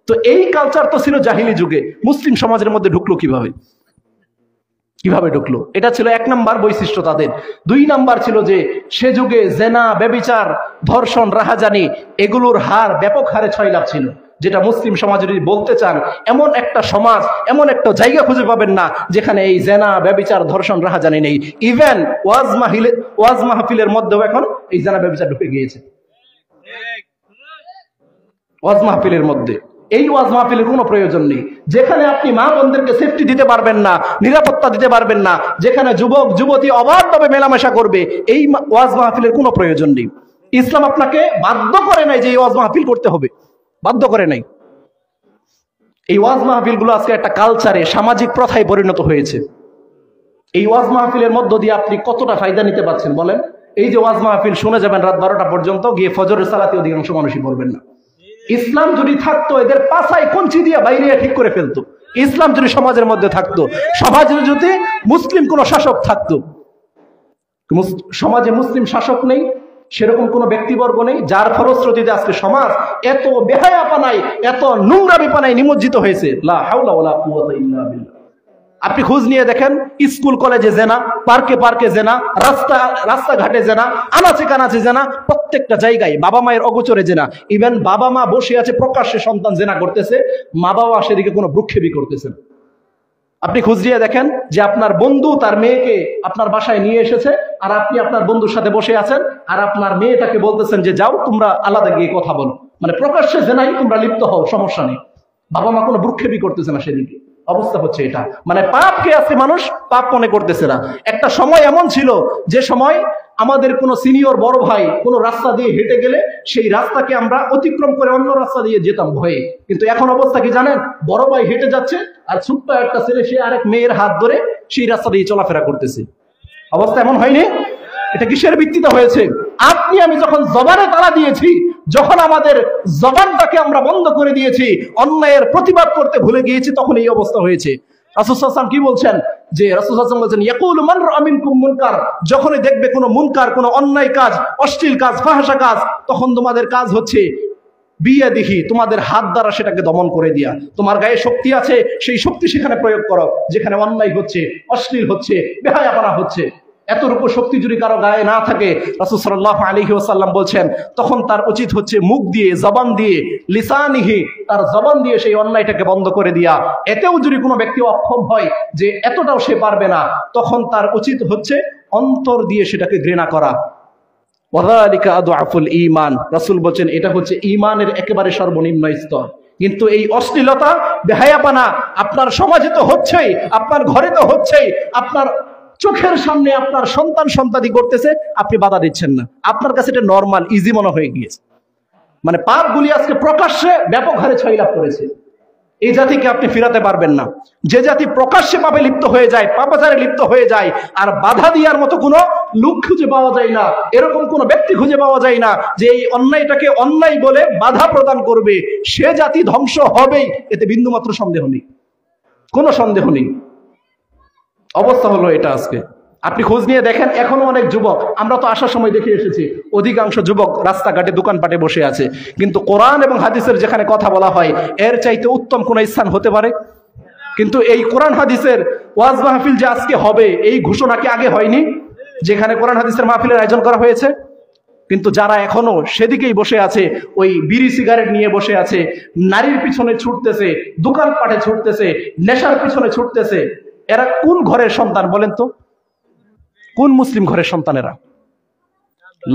তো এই কালচার তো ছিল জাহিলি যুগে, মুসলিম সমাজের মধ্যে ঢুকলো কিভাবে? কিভাবে ঢুকলো? এটা ছিল 1 নম্বর বৈশিষ্ট্য তাদের। 2 নম্বর ছিল যে সে যুগে জেনা, ব্যভিচার, ধর্ষণ, রাহাজানি এগুলোর হার ব্যাপক হারে ছয়লাভ ছিল, যেটা মুসলিম সমাজ যদি বলতে চান এমন একটা সমাজ, এমন একটা জায়গা খুঁজে পাবেন না যেখানে এই জেনা, ব্যভিচার, ধর্ষণ, রাহাজানি নেই। ইভেন ওয়াজ মাহফিলের মধ্যেও এখন এই জেনা, ব্যভিচার ঢুকে গিয়েছে। ওয়াজ মাহফিলের মধ্যে, এই ওয়াজ মাহফিলের কোনো প্রয়োজন নেই। যেখানে আপনি মা বোনদেরকে সেফটি দিতে পারবেন না, নিরাপত্তা দিতে পারবেন না, যেখানে যুবক যুবতী অবাধভাবে মেলামেশা করবে, এই ওয়াজ মাহফিলের কোনো প্রয়োজন নেই। ইসলাম আপনাকে বাধ্য করে নাই যে এই ওয়াজ মাহফিল করতে হবে, বাধ্য করে নাই। এই ওয়াজ মাহফিল গুলো আজকে একটা কালচারে, সামাজিক প্রথায় পরিণত হয়েছে। এই ওয়াজ মাহফিলের মধ্য দিয়ে আপনি কতটা ফায়দা নিতে পারছেন বলেন? এই যে ওয়াজ মাহফিল শুনে যাবেন রাত 12টা পর্যন্ত, গিয়ে ফজরের সালাতে অধিকাংশ মানুষই পড়বেন না। ইসলাম যদি থাকতো এদের পাছায় কঞ্চি দিয়ে বাইরে ঠিক করে ফেলতো। ইসলাম যদি সমাজের মধ্যে থাকতো, সমাজে যদি মুসলিম কোন শাসক থাকতো। সমাজে মুসলিম শাসক নেই, সেরকম কোন ব্যক্তিবর্গ নেই, যার ফলশ্রুতিতে আজকে সমাজ এত বেহায়াপনায়, এত নোংরামিপনায় নিমজ্জিত হয়েছে। লা হাওলা ওয়ালা কুওয়াতা ইল্লা বিল্লাহ। আপনি খোঁজ নিয়ে দেখেন, স্কুল কলেজে জেনা, পার্কে পার্কে জেনা, রাস্তাঘাটে জেনা, আনাচে কানাচে জেনা, প্রত্যেকটা জায়গায় বাবা মায়ের অগোচরে জেনা। ইভেন বাবা মা বসে আছে প্রকাশ্যে সন্তান জেনা করতেছে, মা বাবা সেদিকে কোনো ভ্রুক্ষেপই করতেছেন। আপনি খোঁজ নিয়ে দেখেন যে আপনার বন্ধু তার মেয়েকে আপনার বাসায় নিয়ে এসেছে, আর আপনি আপনার বন্ধুর সাথে বসে আছেন, আর আপনার মেয়েটাকে বলতেছেন যে যাও তোমরা আলাদা গিয়ে কথা বলো, মানে প্রকাশ্যে জেনাই তোমরা লিপ্ত হও, সমস্যা নেই। বাবা মা কোনো ভ্রুক্ষেপই করতেছে না সেদিকে। অবস্থা হচ্ছে এটা, মানে পাপকে আজকে মানুষ পাপ মনে করতেছে না। একটা সময় এমন ছিল যে সময় আমাদের কোনো সিনিয়র বড় ভাই কোনো রাস্তা দিয়ে হেঁটে গেলে সেই রাস্তাকে আমরা অতিক্রম করে অন্য রাস্তা দিয়ে যেতাম ভয়ে। কিন্তু এখন অবস্থা কি জানেন? বড় ভাই হেঁটে যাচ্ছে আর ছোট্ট একটা ছেলে সে আরেক মেয়ের হাত ধরে সেই রাস্তা দিয়ে চলাফেরা করতেছে। অবস্থা এমন হয়নি? এটা কিসের ভিত্তিতে হয়েছে? আপনি আমি যখন জবানে তালা দিয়েছি, যখন আমাদের জবানটাকে আমরা বন্ধ করে দিয়েছি, অন্যায়ের প্রতিবাদ করতে ভুলে গিয়েছি, তখন এই অবস্থা হয়েছে। রাসূল সাল্লাল্লাহু আলাইহি ওয়াসাল্লাম কি বলছেন? যে রাসূল সাল্লাল্লাহু আলাইহি ওয়াসাল্লাম বলছেন ইয়াকুলু মান রাআ মিনকুম মুনকার, যখনই দেখবে কোনো মুনকার, কোনো অন্যায় কাজ, অশ্লীল কাজ, ফাহশা কাজ, তখন তোমাদের কাজ হচ্ছে বিয়াদিহি, তোমাদের হাত দ্বারা সেটাকে দমন করে দিয়া। তোমার গায়ে শক্তি আছে, সেই শক্তি সেখানে প্রয়োগ করো, যেখানে অন্যায় হচ্ছে, অশ্লীল হচ্ছে, বেহায়াপনা হচ্ছে। এতটুকু শক্তি যদি কারো গায়ে না থাকে, রাসূল সাল্লাল্লাহু আলাইহি ওয়াসাল্লাম বলছেন তখন তার উচিত হচ্ছে মুখ দিয়ে, জবান দিয়ে, লিসানিহি, তার জবান দিয়ে সেই অন্যায়টাকে বন্ধ করে দিয়া। এতেও যদি কোনো ব্যক্তি অক্ষম হয় যে এতটাও সে পারবে না, তখন তার উচিত হচ্ছে অন্তর দিয়ে সেটাকে ঘৃণা করা। ওয়াযালিকা আদআফুল ঈমান, রাসূল বলেন এটা হচ্ছে ঈমানের একেবারে সর্বনিম্ন স্তর। কিন্তু এই অশ্লীলতা, বেহায়াপনা আপনার সমাজে তো হচ্ছেই, আপনার ঘরে তো হচ্ছেই, আপনার চোখের সামনে আপনার সন্তান সন্তানি করতেছে, আপনি বাধা দিচ্ছেন না। আপনার কাছে এটা নরমাল, ইজি মনে হয়ে গিয়েছে। মানে পাপগুলি আজকে প্রকাশ্যে ব্যাপক হারে ছয়লাভ করেছে। এই জাতিকে আপনি ফিরাতে পারবেন না। যে জাতি প্রকাশ্যে পাপে লিপ্ত হয়ে যায়, পাপাচারে লিপ্ত হয়ে যায়, আর বাধা দেওয়ার মতো কোনো লোক খুঁজে পাওয়া যায় না, এরকম কোনো ব্যক্তি খুঁজে পাওয়া যায় না যে এই অন্যায়টাকে অন্যায় বলে বাধা প্রদান করবে, সে জাতি ধ্বংস হবেই, এতে বিন্দুমাত্র সন্দেহ নেই, কোনো সন্দেহ নেই। অবস্থা হলো এটা আজকে। আপনি খোঁজ নিয়ে দেখেন, এখনো অনেক যুবক, আমরা তো আসার সময় দেখে এসেছি, অধিকাংশ যুবক রাস্তাঘাটে দোকানপাটে বসে আছে। কিন্তু কোরআন এবং হাদিসের যেখানে কথা বলা হয়, এর চাইতে উত্তম কোন স্থান হতে পারে? কিন্তু এই কোরআন হাদিসের ওয়াজ মাহফিল যে আজকে হবে, এই ঘোষণা কি আগে হয়নি যেখানে কোরআন হাদিসের মাহফিলের আয়োজন করা হয়েছে? কিন্তু যারা এখনো সেদিকেই বসে আছে, ওই বিড়ি সিগারেট নিয়ে বসে আছে, নারীর পিছনে ছুটতেছে, দোকানপাটে ছুটতেছে, নেশার পিছনে ছুটতেছে, এরা কোন ঘরের সন্তান বলেন তো? কোন মুসলিম ঘরের সন্তানেরা?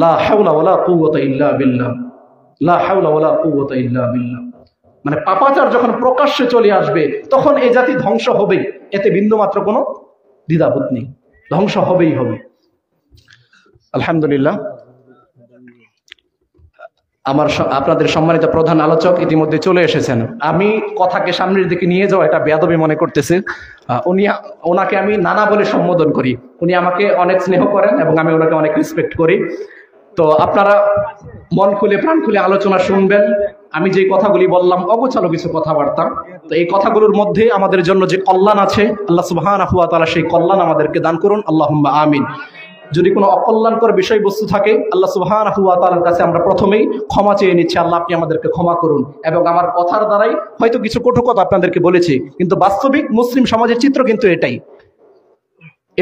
লা হাওলা ওয়ালা কুওয়াতা ইল্লা বিল্লাহ, লা হাওলা ওয়ালা কুওয়াতা ইল্লা বিল্লাহ। মানে পাপাচার যখন প্রকাশ্যে চলে আসবে তখন এই জাতি ধ্বংস হবেই, এতে বিন্দুমাত্র কোনো দ্বিধাবোধ নেই, ধ্বংস হবেই হবে। আলহামদুলিল্লাহ, আপনাদের সম্মানিত প্রধান আলোচক ইতিমধ্যে চলে এসেছেন। আমি কথাকে সামনের দিকে নিয়ে যাওয়া এটা বেয়াদবি মনে করতেছি। ওনাকে আমি নানা বলে সম্বোধন করি, উনি আমাকে অনেক স্নেহ করেন এবং আমি ওনাকে অনেক রেসপেক্ট করি। তো আপনারা মন খুলে প্রাণ খুলে আলোচনা শুনবেন। আমি যে কথাগুলি বললাম অগোছালো কিছু কথাবার্তা, তো এই কথাগুলোর মধ্যে আমাদের জন্য যে কল্যাণ আছে, আল্লাহ সুবহানাহু ওয়া তাআলা সেই কল্যাণ আমাদেরকে দান করুন, আল্লাহুম্মা আমিন। যদি কোনো অকল্যাণকর বিষয়বস্তু থাকে আল্লাহ সুবহানাহু ওয়া তাআলার কাছে আমরা প্রথমেই ক্ষমা চেয়ে নিচ্ছি, আল্লাহ আপনি আমাদেরকে ক্ষমা করুন। এবং আমার কথার দ্বারাই হয়তো কিছু কটু কথা আপনাদেরকে বলেছি, কিন্তু বাস্তবিক মুসলিম সমাজের চিত্র কিন্তু এটাই,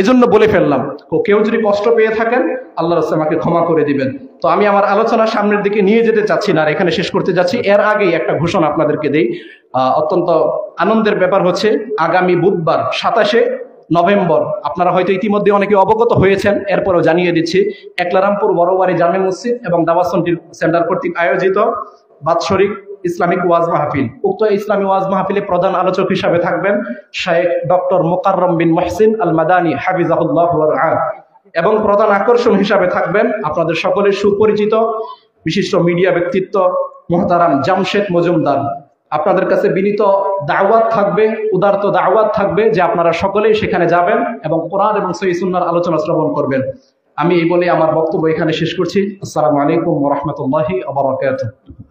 এজন্য বলে ফেললাম। কেউ যদি কষ্ট পেয়ে থাকেন আল্লাহর রাস্তায় আমাকে ক্ষমা করে দিবেন। তো আমি আমার আলোচনা সামনের দিকে নিয়ে যেতে চাচ্ছি না, আর এখানে শেষ করতে যাচ্ছি। এর আগেই একটা ঘোষণা আপনাদেরকে দেই, অত্যন্ত আনন্দের ব্যাপার হচ্ছে আগামী বুধবার 27শে নভেম্বর, আপনারা হয়তো ইতিমধ্যে অনেকে অবগত হয়েছেন, এরপরও জানিয়ে দিচ্ছি, একলারামপুর বড়বাড়ি জামে মসজিদ এবং দাওয়াত সেন্টার কর্তৃক আয়োজিত বাৎসরিক ইসলামিক ওয়াজ মাহফিল। উক্ত ইসলামী ওয়াজ মাহফিলে প্রধান আলোচক হিসাবে থাকবেন শেখ ডক্টর মোকাররম বিন মুহসিন আল মাদানী হাফিজাহুল্লাহ ওয়া রাআহ, এবং প্রধান আকর্ষণ হিসাবে থাকবেন আপনাদের সকলের সুপরিচিত বিশিষ্ট মিডিয়া ব্যক্তিত্ব মুহতারাম জামশেদ মজুমদার। আপনাদের কাছে বিনীত দাওয়াত থাকবে, উদারত দাওয়াত থাকবে যে আপনারা সকলেই সেখানে যাবেন এবং কোরআন এবং সহিহ সুন্নাহর আলোচনা শ্রবণ করবেন। আমি এই বলে আমার বক্তব্য এখানে শেষ করছি। আসসালামু আলাইকুম ওয়া রাহমাতুল্লাহি ওয়া বারাকাতুহু।